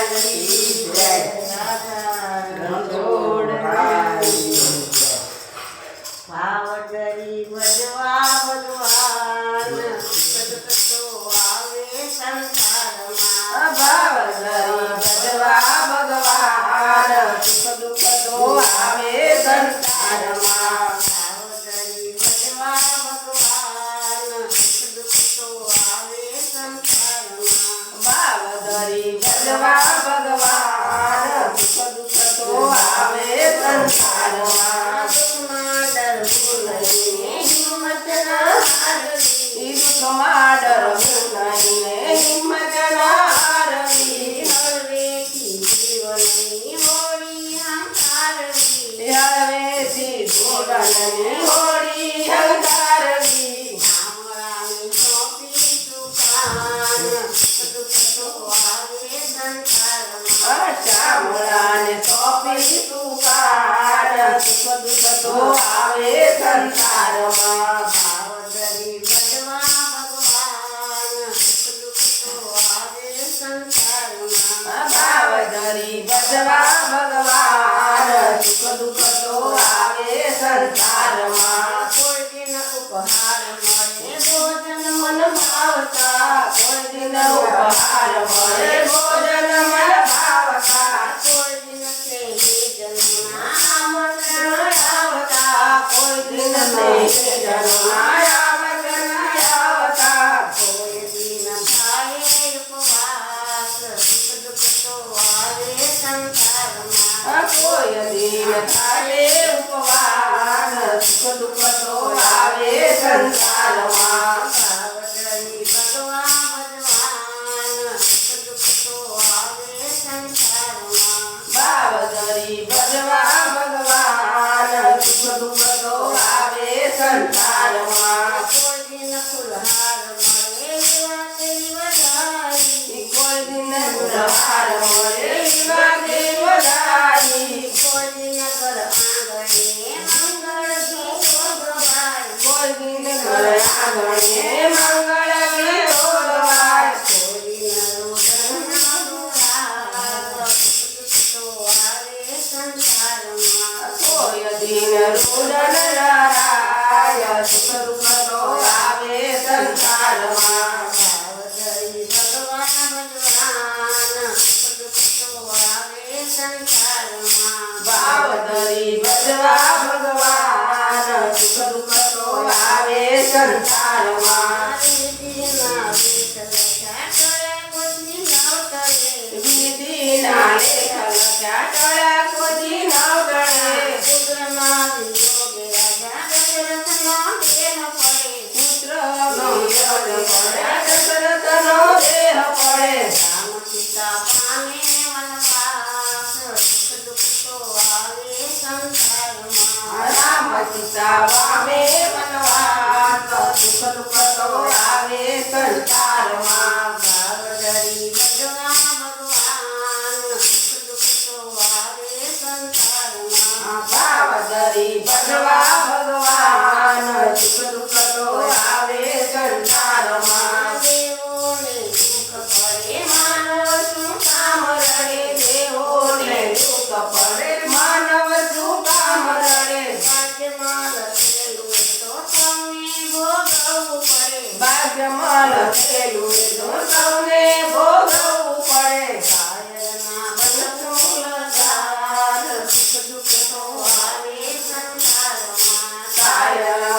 કી જય ભાવડરી ભજવા ભગવાન સદગતો આવે સંસારમાં ભાવડરી ભજવા ભગવાન સુખ દુઃખ તો આવે સંસારમાં ભાવડરી ભજવા ભગવાન સુખ દુઃખ તો આવે સંસારમાં ભાવડરી ભજવા ભગવાન સુખ દુઃખ તો આવે સંસારમાં દુઃખમાં ડરવું નહીં ને હિંમત ના હારવી હળવેથી જીવનની હોળી હંકારવી શામળાની સોંપી સુકાન દુઃખ તો આવે સંસારમાં શામળાને સોંપી સુકાન સુખ દુઃખ તો આવે સંસારમાં ભાવડરી ભજવા ભગવાન સુખ દુઃખ તો આવે સંસારમાં ભાવડરી ભજવા ભગવાન સુખ દુઃખ તો આવે સંસારમાં કોઈ દિન ઉપહાર મળે ભોજન મન ભાવતા કોઈ દિન ઉપહાર મળે ભોજન મન ભાવતા કોઈ દિન સ્નેહી જન્મના આમંત્રણ આવતા કોઈ દિન સ્નેહી જન્મના આમંત્રણ આવતા કોઈ દિન થાય ઉપવાસ સુખ દુઃખ તો આવે સંસારમાં કોઈ દિન થાય ઉપવાસ સુખ દુઃખ તો આવે સંસારમાં ભાવડરી ભગવા ભગવાન સુખ દુઃખ તો આવે સંસારમાં ભાવડરી ભજવા ભગવાન સુખ દુઃખ તો આવે સંસારમાં કોઈ દિન ફુલહાર મળે એવા તેરી વધારી કોઈ દિન ગુણહાર મળે એવા દેવ વધારી કોઈ દિન ઘર આંગણે મંગળ ગીત ગવાય કોઈ દિન ઘર આંગણે મંગળ ગીતો ગવાય કોઈ દિન રોદનનું રાગ સુખ તો આવે સંસારમાં કોઈ દિન રુદન રાય સુખ દુઃખ તો આવે સંસારમાં ભાવડરી ભગવા ભગવાન સુખ દુઃખ તો આવે સંસારમાં ભાવડરી ભજવા ભગવાન સુખ દુઃખ તો આવે સંસારમાં વિધિના લેખ લખ્યા ટળ્યા કોઈ નવડે પુત્ર નો યોગ પડે દશરથનો દેહ પડે રામ સીતા પામે વનવાસ સુખ દુઃખ તો આવે સંસારમાં ભાવડરી ભગવા ભગવાન સુખ દુઃખ તો આવે સંસારમાં ભાવડરી ભજવા ભગવાન સુખ દુઃખ તો આવે સંસારમાં દેવોને દુઃખ પડે માનવ શું કામ રડે દેવોને દુઃખ પડે માનવ શું કામ રડે ભાગ્યમાં લખેલું તો તમને ભોગવવું પડે ભાગ્યમાં લખેલું તો સૌને ભોગવવું પડે કાયરના બનશું લગાર સુખ દુઃખ તો આવે સંસારમાં કાયર